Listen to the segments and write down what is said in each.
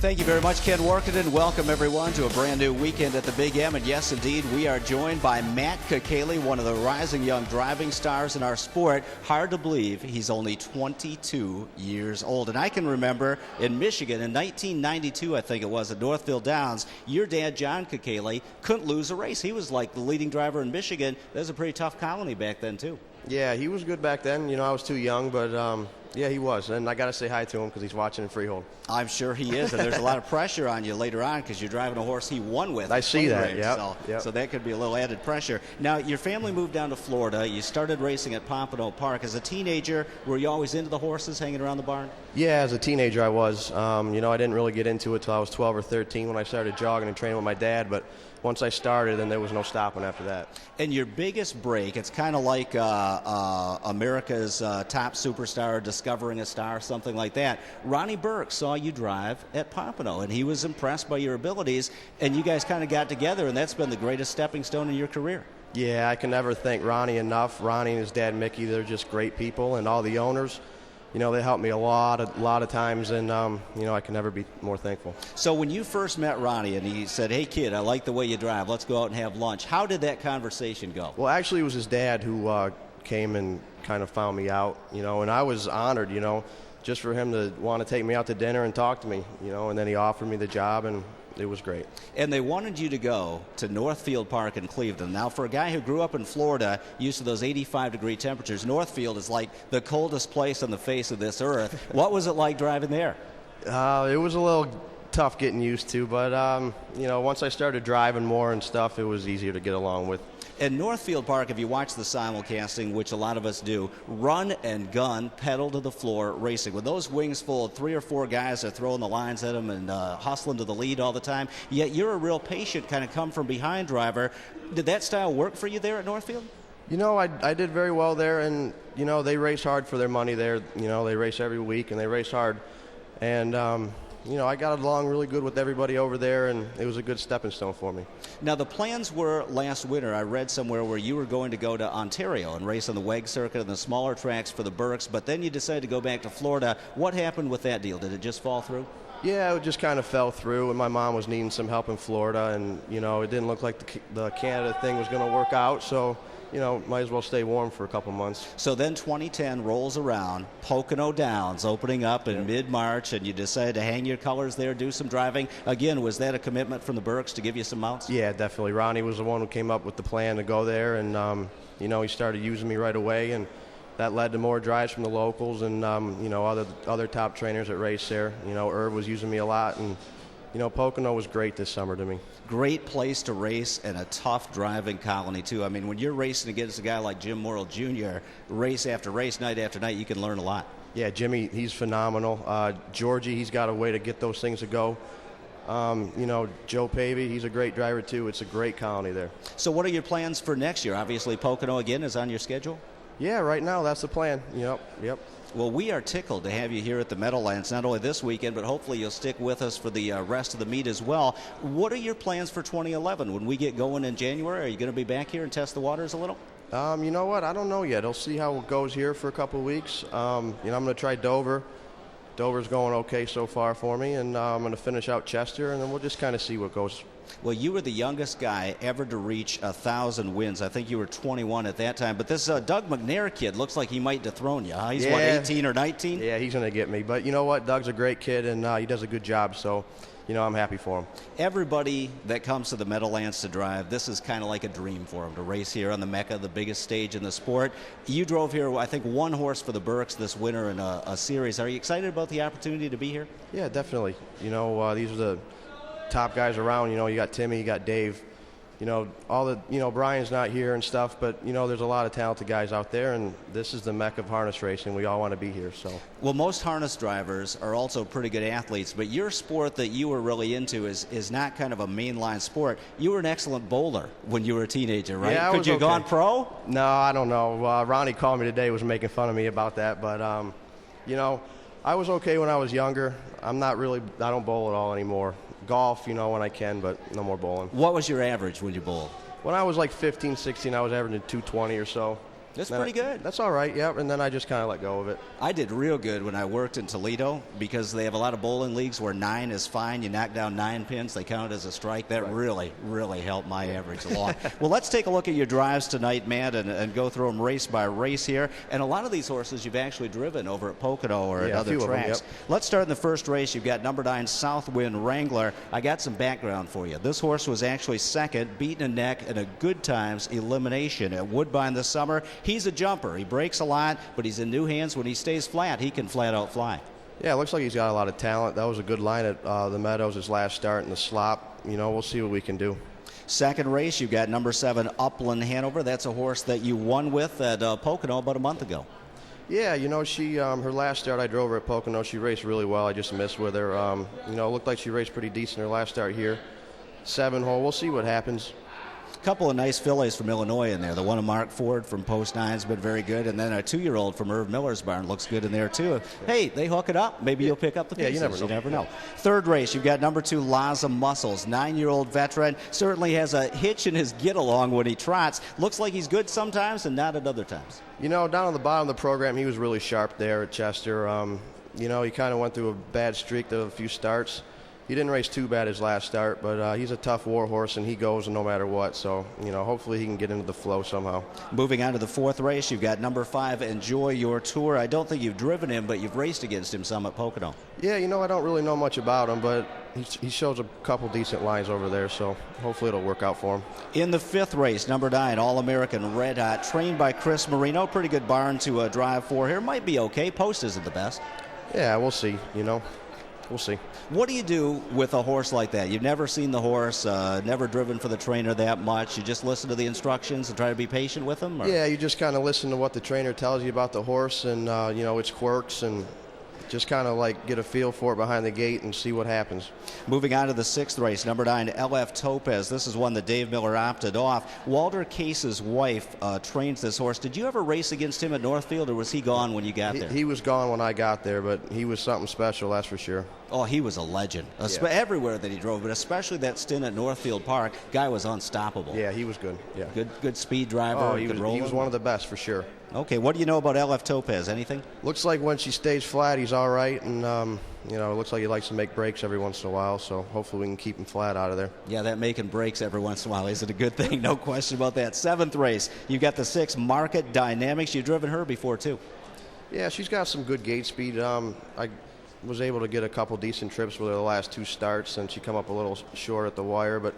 Thank you very much, Ken Workington. Welcome, everyone, to a brand new weekend at the Big M. And yes, indeed, we are joined by Matt Kakaley, one of the rising young driving stars in our sport. Hard to believe he's only 22 years old. And I can remember in Michigan in 1992, I think it was, at Northfield Downs, your dad, John Kakaley, couldn't lose a race. He was like the leading driver in Michigan. That was a pretty tough colony back then, too. Yeah, he was good back then. You know, I was too young, but yeah, he was. And I got to say hi to him because he's watching in Freehold. I'm sure he is, and there's a lot of pressure on you later on because you're driving a horse he won with. I see that, yeah. So that could be a little added pressure. Now, your family moved down to Florida. You started racing at Pocono Park. As a teenager, were you always into the horses, hanging around the barn? Yeah, as a teenager I was. You know, I didn't really get into it till I was 12 or 13 when I started jogging and training with my dad, but once I started, then there was no stopping after that. And your biggest break, it's kind of like America's top superstar discovering a star, something like that. Ronnie Burke saw you drive at Pocono, and he was impressed by your abilities, and you guys kind of got together, and that's been the greatest stepping stone in your career. Yeah, I can never thank Ronnie enough. Ronnie and his dad, Mickey, they're just great people, and all the owners. You know, they helped me a lot of times, and, you know, I can never be more thankful. So when you first met Ronnie and he said, hey, kid, I like the way you drive. Let's go out and have lunch. How did that conversation go? Well, actually, it was his dad who came and kind of found me out, you know, and I was honored, you know, just for him to want to take me out to dinner and talk to me, you know, and then he offered me the job, and it was great. And they wanted you to go to Northfield Park in Cleveland. Now, for a guy who grew up in Florida, used to those 85-degree temperatures, Northfield is like the coldest place on the face of this earth. What was it like driving there? It was a little tough getting used to, but, you know, once I started driving more and stuff, it was easier to get along with. In Northfield Park, if you watch the simulcasting, which a lot of us do, run and gun, pedal to the floor racing. With those wings full of 3 or 4 guys that are throwing the lines at them and hustling to the lead all the time, yet you're a real patient, kind of come from behind driver. Did that style work for you there at Northfield? You know, I did very well there, and, you know, they race hard for their money there. You know, they race every week, and they race hard. And, you know, I got along really good with everybody over there, and it was a good stepping stone for me. Now, the plans were last winter, I read somewhere, where you were going to go to Ontario and race on the WEG circuit and the smaller tracks for the Burks, but then you decided to go back to Florida. What happened with that deal? Did it just fall through? Yeah, it just kind of fell through, and my mom was needing some help in Florida, and, you know, it didn't look like the Canada thing was going to work out, so, you know, might as well stay warm for a couple months. So then 2010 rolls around, Pocono Downs opening up in mid-March, and you decided to hang your colors there, do some driving. Again, was that a commitment from the Burks to give you some mounts? Yeah, definitely. Ronnie was the one who came up with the plan to go there, and, you know, he started using me right away, and that led to more drives from the locals and, you know, other top trainers that race there. You know, Irv was using me a lot, and, you know, Pocono was great this summer to me. Great place to race and a tough driving colony, too. I mean, when you're racing against a guy like Jim Morrill Jr., race after race, night after night, you can learn a lot. Yeah, Jimmy, he's phenomenal. Georgie, he's got a way to get those things to go. You know, Joe Pavey, he's a great driver, too. It's a great colony there. So what are your plans for next year? Obviously, Pocono, again, is on your schedule? Yeah, right now, that's the plan. Yep. Well, we are tickled to have you here at the Meadowlands, not only this weekend, but hopefully you'll stick with us for the rest of the meet as well. What are your plans for 2011? When we get going in January, are you going to be back here and test the waters a little? You know what? I don't know yet. I'll see how it goes here for a couple of weeks. You know, I'm going to try Dover. Dover's going okay so far for me, and I'm going to finish out Chester, and then we'll just kind of see what goes. Well, you were the youngest guy ever to reach 1,000 wins. I think you were 21 at that time. But this Doug McNair kid looks like he might dethrone you. Huh? He's, what, 18 or 19? Yeah, he's going to get me. But you know what? Doug's a great kid, and he does a good job. So, you know, I'm happy for him. Everybody that comes to the Meadowlands to drive, this is kind of like a dream for him, to race here on the Mecca, the biggest stage in the sport. You drove here, I think, 1 horse for the Burks this winter in a series. Are you excited about the opportunity to be here? Yeah, definitely. You know, these are the top guys around. You know, you got Timmy, you got Dave, you know, all the, you know, Brian's not here and stuff, but, you know, there's a lot of talented guys out there, and this is the Mecca of harness racing. We all want to be here, so. Well, most harness drivers are also pretty good athletes, but your sport that you were really into is not kind of a mainline sport. You were an excellent bowler when you were a teenager, right? Yeah, Could you have gone pro? No, I don't know. Ronnie called me today, was making fun of me about that, but, you know, I was okay when I was younger. I don't bowl at all anymore. Golf, you know, when I can, but no more bowling. What was your average when you bowled? When I was like 15, 16, I was averaging 220 or so. That's pretty good. That's all right, yeah, and then I just kind of let go of it. I did real good when I worked in Toledo because they have a lot of bowling leagues where 9 is fine. You knock down 9 pins, they count it as a strike. That really, really helped my average along. Well, let's take a look at your drives tonight, Matt, and go through them race by race here. And a lot of these horses you've actually driven over at Pocono or at other tracks. Let's start in the first race. You've got number 9, Southwind Wrangler. I got some background for you. This horse was actually second, beaten a neck in a Good Times elimination at Woodbine this summer. He's a jumper. He breaks a lot, but he's in new hands. When he stays flat, he can flat out fly. Yeah, it looks like he's got a lot of talent. That was a good line at the Meadows his last start in the slop. You know, we'll see what we can do. Second race, you've got number 7, Upland Hanover. That's a horse that you won with at Pocono about a month ago. Yeah, you know, she her last start I drove her at Pocono. She raced really well. I just missed with her. You know, it looked like she raced pretty decent her last start here. 7-hole. We'll see what happens. Couple of nice fillies from Illinois in there. The one of Mark Ford from Post 9's been very good, and then a 2-year-old from Irv Miller's barn looks good in there too. Hey, they hook it up. Maybe you'll pick up the pieces. Yeah, you never know. Third race, you've got number 2, Laza Muscles, 9-year-old veteran. Certainly has a hitch in his get-along when he trots. Looks like he's good sometimes and not at other times. You know, down on the bottom of the program, he was really sharp there at Chester. You know, he kind of went through a bad streak of a few starts. He didn't race too bad his last start, but he's a tough war horse, and he goes no matter what. So, you know, hopefully he can get into the flow somehow. Moving on to the fourth race, you've got number 5, Enjoy Your Tour. I don't think you've driven him, but you've raced against him some at Pocono. Yeah, you know, I don't really know much about him, but he shows a couple decent lines over there, so hopefully it'll work out for him. In the 5th race, number 9, All-American Red Hot, trained by Chris Marino. Pretty good barn to drive for here. Might be okay. Post isn't the best. Yeah, we'll see, you know. We'll see. What do you do with a horse like that? You've never seen the horse, never driven for the trainer that much. You just listen to the instructions and try to be patient with him? Or? Yeah, you just kind of listen to what the trainer tells you about the horse and, you know, its quirks, and just kind of like get a feel for it behind the gate and see what happens. Moving on to the 6th race, number 9, LF Topaz. This is one that Dave Miller opted off. Walter Case's wife trains this horse. Did you ever race against him at Northfield, or was he gone when you got there? He was gone when I got there, but he was something special, that's for sure. Oh, he was a legend. Everywhere that he drove, but especially that stint at Northfield Park, guy was unstoppable. Yeah, he was good. Yeah, good speed driver. Oh, he was one of the best for sure. Okay, what do you know about LF Topaz? Anything? Looks like when she stays flat, he's all right, and you know, it looks like he likes to make breaks every once in a while. So hopefully we can keep him flat out of there. Yeah, that making breaks every once in a while isn't a good thing. No question about that. 7th race, you've got the 6, Market Dynamics. You've driven her before too. Yeah, she's got some good gate speed. I was able to get a couple decent trips with her the last 2 starts, and she come up a little short at the wire, but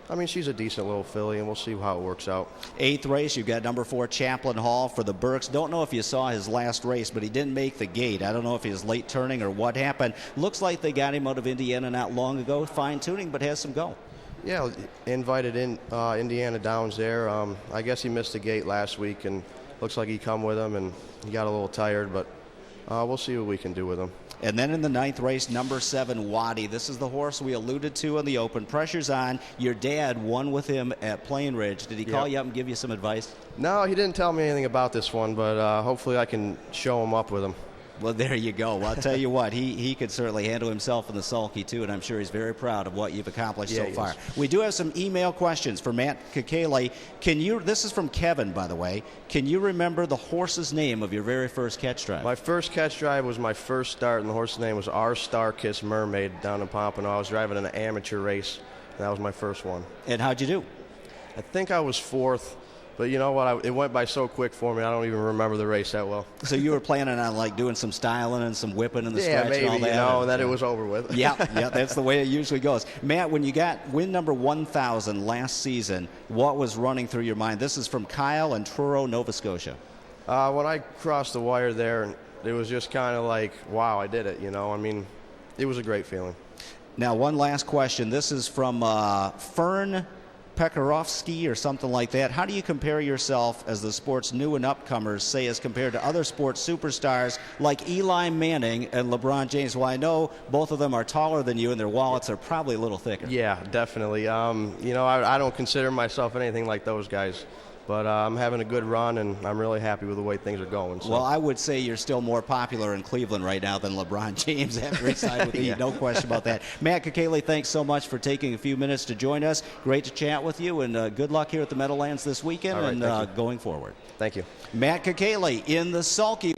I mean, she's a decent little filly, and we'll see how it works out. 8th race, you've got number 4, Chaplain Hall for the Burks. Don't know if you saw his last race, but he didn't make the gate. I don't know if he was late turning or what happened. Looks like they got him out of Indiana not long ago, fine-tuning, but has some go. Yeah, invited in Indiana Downs there. I guess he missed the gate last week, and looks like he come with him, and he got a little tired, but we'll see what we can do with him. And then in the 9th race, number 7, Waddy. This is the horse we alluded to in the open. Pressure's on. Your dad won with him at Plain Ridge. Did he call you up and give you some advice? No, he didn't tell me anything about this one, but hopefully I can show him up with him. Well, there you go. Well, I'll tell you what, he could certainly handle himself in the sulky, too, and I'm sure he's very proud of what you've accomplished so far. We do have some email questions for Matt Kakaley. This is from Kevin, by the way. Can you remember the horse's name of your very first catch drive? My first catch drive was my first start, and the horse's name was Our Star Kiss Mermaid down in Pompano. I was driving in an amateur race, and that was my first one. And how'd you do? I think I was 4th. But you know what? It went by so quick for me, I don't even remember the race that well. So you were planning on like doing some styling and some whipping and the stretch maybe, and all that? You know, and then it was over with. Yeah, that's the way it usually goes. Matt, when you got win number 1,000 last season, what was running through your mind? This is from Kyle in Truro, Nova Scotia. When I crossed the wire there, it was just kind of like, wow, I did it, you know. I mean, it was a great feeling. Now, one last question. This is from Fern Pekarovsky or something like that. How do you compare yourself as the sport's new and upcomers, say, as compared to other sports superstars like Eli Manning and LeBron James? Well, I know both of them are taller than you, and their wallets are probably a little thicker. Yeah, definitely. You know, I don't consider myself anything like those guys. But I'm having a good run, and I'm really happy with the way things are going. So. Well, I would say you're still more popular in Cleveland right now than LeBron James after he signed with you. No question about that. Matt Kakaley, thanks so much for taking a few minutes to join us. Great to chat with you, and good luck here at the Meadowlands this weekend and going forward. Thank you. Matt Kakaley in the Sulky.